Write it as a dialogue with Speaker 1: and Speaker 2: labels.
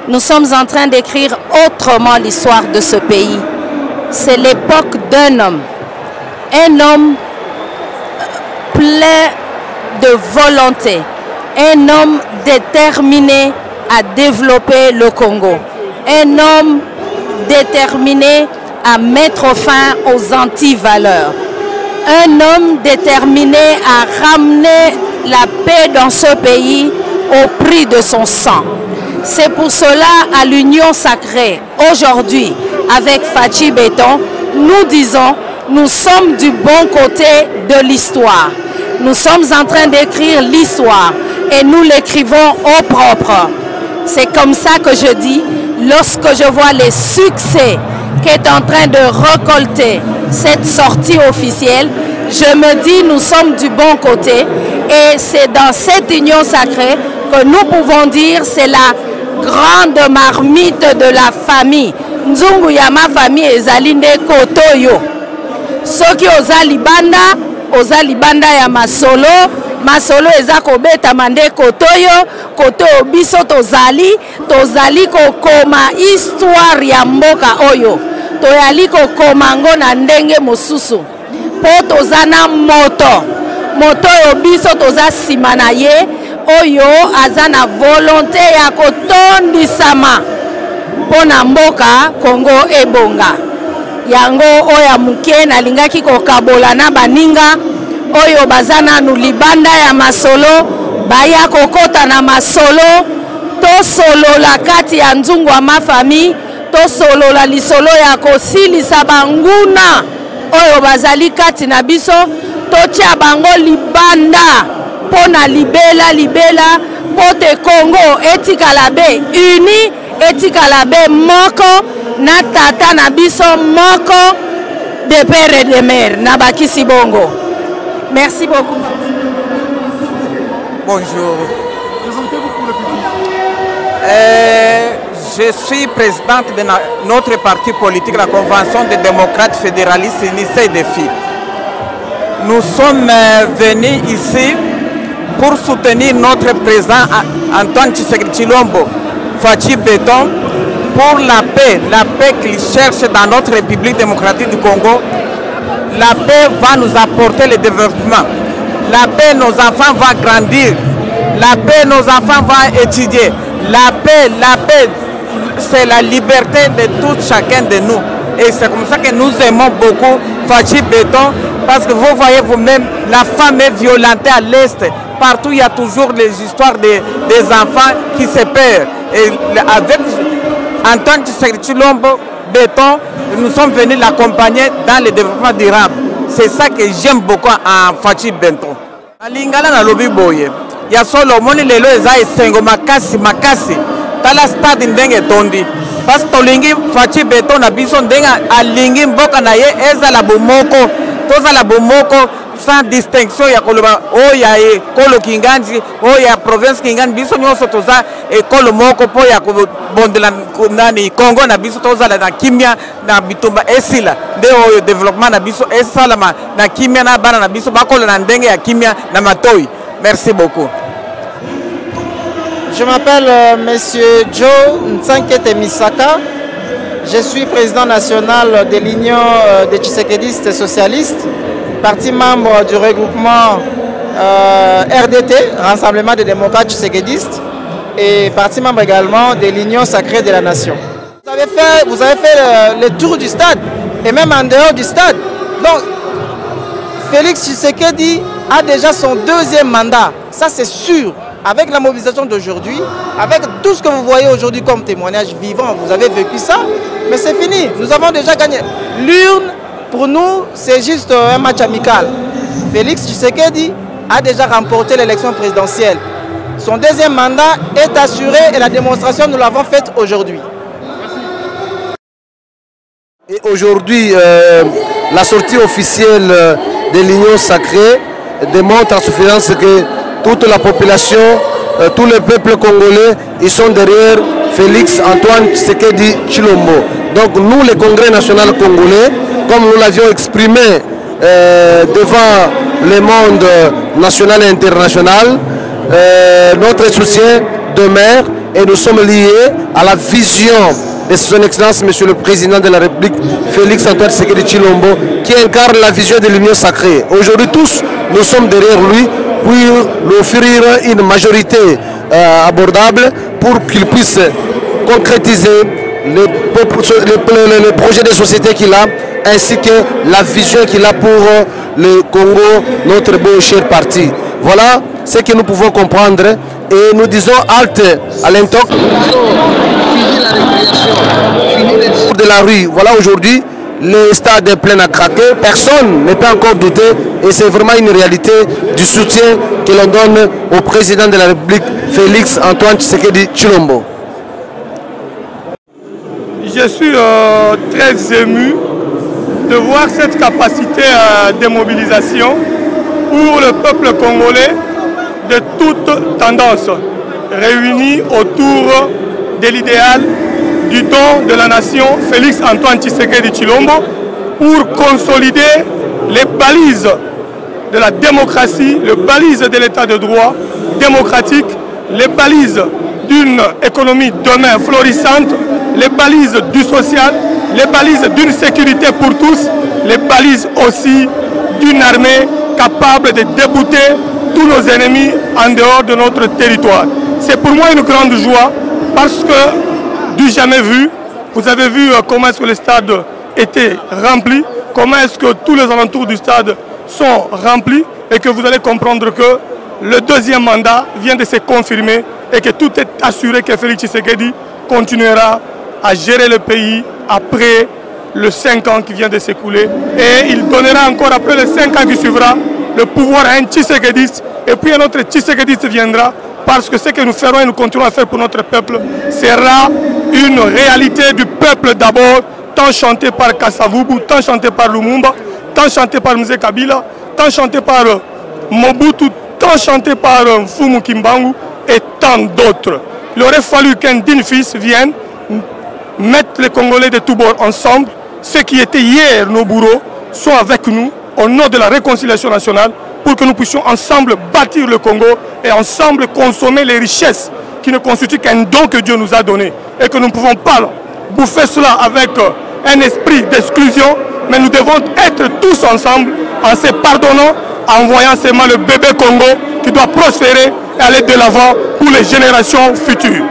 Speaker 1: nous sommes en train d'écrire autrement l'histoire de ce pays. C'est l'époque d'un homme. Un homme plein de volonté. Un homme déterminé à développer le Congo. Un homme déterminé à mettre fin aux antivaleurs. Un homme déterminé à ramener la paix dans ce pays au prix de son sang. C'est pour cela, à l'Union Sacrée, aujourd'hui, avec Fachi Béton, nous disons, nous sommes du bon côté de l'histoire. Nous sommes en train d'écrire l'histoire et nous l'écrivons au propre. C'est comme ça que je dis, lorsque je vois les succès qu'est en train de récolter cette sortie officielle, je me dis nous sommes du bon côté et c'est dans cette union sacrée que nous pouvons dire c'est la grande marmite de la famille. Nzungu ya ma famille ezali nde kotoyo. Soki oza libanda ya masolo eza kobeta mande kotoyo biso tozali kokoma histoire ya mboka oyo toyali kokoma ngo na ndenge mosusu po toza na moto oyo biso toza nsima na ye oyo aza na volonté ya kotondisama mpo na mboka Congo ebonga. Yango oyo muke nalingaki kokabola na baninga oyo baza nanu libanda ya masolo baya kokota na masolo tosolola kati ya nzungu ya mafami tosolola lisolo ya kosilisa banguna oyo bazali kati na biso totia bango libanda pona libela pote Congo etikala be uni etikala be moko na tata na biso moko de père et de mère na bakisi bongo. Merci beaucoup.
Speaker 2: Bonjour.
Speaker 3: Présentez-vous pour le public.
Speaker 2: Je suis présidente de notre parti politique, la Convention des démocrates fédéralistes Unissés et Défi. Nous sommes venus ici pour soutenir notre président Antoine Tshisekedi Tshilombo, Fachi Béton, pour la paix qu'il cherche dans notre République démocratique du Congo. La paix va nous apporter le développement. La paix, nos enfants vont grandir. La paix, nos enfants vont étudier. La paix, c'est la liberté de tout chacun de nous. Et c'est comme ça que nous aimons beaucoup Fachi Béton, parce que vous voyez vous-même, la femme est violentée à l'Est. Partout, il y a toujours les histoires des enfants qui se perdent. Et avec Antoine Tshisekedi Tshilombo Béton, nous sommes venus l'accompagner dans le développement durable. C'est ça que j'aime beaucoup en Fachi Béton. Alingala na lobi boye. Ya solo moni lelo eza esengo makasi. Tala stade ndenge tondi. Parce que tolingi Fachi Béton na biso ndenge alingi mboka na ye ezala bomoko. Tozala bomoko sans distinction ya koloba oya ekolo Kinganzi oya province Kinganzi biso nyonso toza ekolo moko po ya kobondela nani Congo na biso tozala na kimia na bitumba esila nde oyo développement na biso esalama na kimia na bana na biso bakola na ndenge ya kimia na matoi. Merci beaucoup.
Speaker 4: Je m'appelle Monsieur Joe Nsankete Misaka. Je suis président national de l'Union des Tshisekedistes socialistes, parti membre du regroupement RDT, Rassemblement des démocrates tshisekédistes, et parti membre également de l'Union sacrée de la nation. Vous avez fait le tour du stade, et même en dehors du stade. Donc, Félix Tshisekedi a déjà son deuxième mandat, ça c'est sûr. Avec la mobilisation d'aujourd'hui, avec tout ce que vous voyez aujourd'hui comme témoignage vivant, vous avez vécu ça, mais c'est fini, nous avons déjà gagné. L'urne, pour nous, c'est juste un match amical. Félix Tshisekedi a déjà remporté l'élection présidentielle. Son deuxième mandat est assuré et la démonstration, nous l'avons faite aujourd'hui.
Speaker 5: Et aujourd'hui, la sortie officielle de l'Union sacrée démontre à suffisance que toute la population, tout le peuple congolais, ils sont derrière Félix Antoine Tshisekedi Tshilombo. Donc nous, le Congrès national congolais, comme nous l'avions exprimé devant le monde national et international, notre soutien demeure et nous sommes liés à la vision de son Excellence, Monsieur le Président de la République, Félix Antoine Tshisekedi Tshilombo, qui incarne la vision de l'Union sacrée. Aujourd'hui, tous, nous sommes derrière lui pour lui offrir une majorité abordable pour qu'il puisse concrétiser les projets de société qu'il a, ainsi que la vision qu'il a pour le Congo, notre beau et cher parti. Voilà ce que nous pouvons comprendre et nous disons halte à l'intox. Fini la récréation, fini les discours de la rue. Voilà aujourd'hui, le stade est plein à craquer, personne ne peut encore douter et c'est vraiment une réalité du soutien que l'on donne au président de la République, Félix Antoine Tshisekedi Tshilombo.
Speaker 3: Je suis très ému de voir cette capacité de mobilisation pour le peuple congolais de toutes tendances, réunis autour de l'idéal du don de la nation Félix Antoine Tshisekedi Tshilombo pour consolider les balises de la démocratie, les balises de l'état de droit démocratique, les balises d'une économie demain florissante, les balises du social, les balises d'une sécurité pour tous, les balises aussi d'une armée capable de débouter tous nos ennemis en dehors de notre territoire. C'est pour moi une grande joie parce que du jamais vu, vous avez vu comment est-ce que le stade était rempli, comment est-ce que tous les alentours du stade sont remplis et que vous allez comprendre que le deuxième mandat vient de se confirmer et que tout est assuré que Félix Tshisekedi continuera à gérer le pays après les 5 ans qui vient de s'écouler et il donnera encore après les 5 ans qui suivra le pouvoir à un Tshisekediste et puis un autre Tshisekediste viendra parce que ce que nous ferons et nous continuerons à faire pour notre peuple sera une réalité du peuple d'abord, tant chanté par Kasavubu, tant chanté par Lumumba, tant chanté par Mzee Kabila, tant chanté par Mobutu, tant chanté par Mfumu Kimbangu et tant d'autres. Il aurait fallu qu'un digne fils vienne mettre les Congolais de tous bords ensemble, ceux qui étaient hier nos bourreaux sont avec nous au nom de la réconciliation nationale pour que nous puissions ensemble bâtir le Congo et ensemble consommer les richesses qui ne constituent qu'un don que Dieu nous a donné et que nous ne pouvons pas bouffer cela avec un esprit d'exclusion, mais nous devons être tous ensemble en se pardonnant, en voyant seulement le bébé Congo qui doit prospérer et aller de l'avant pour les générations futures.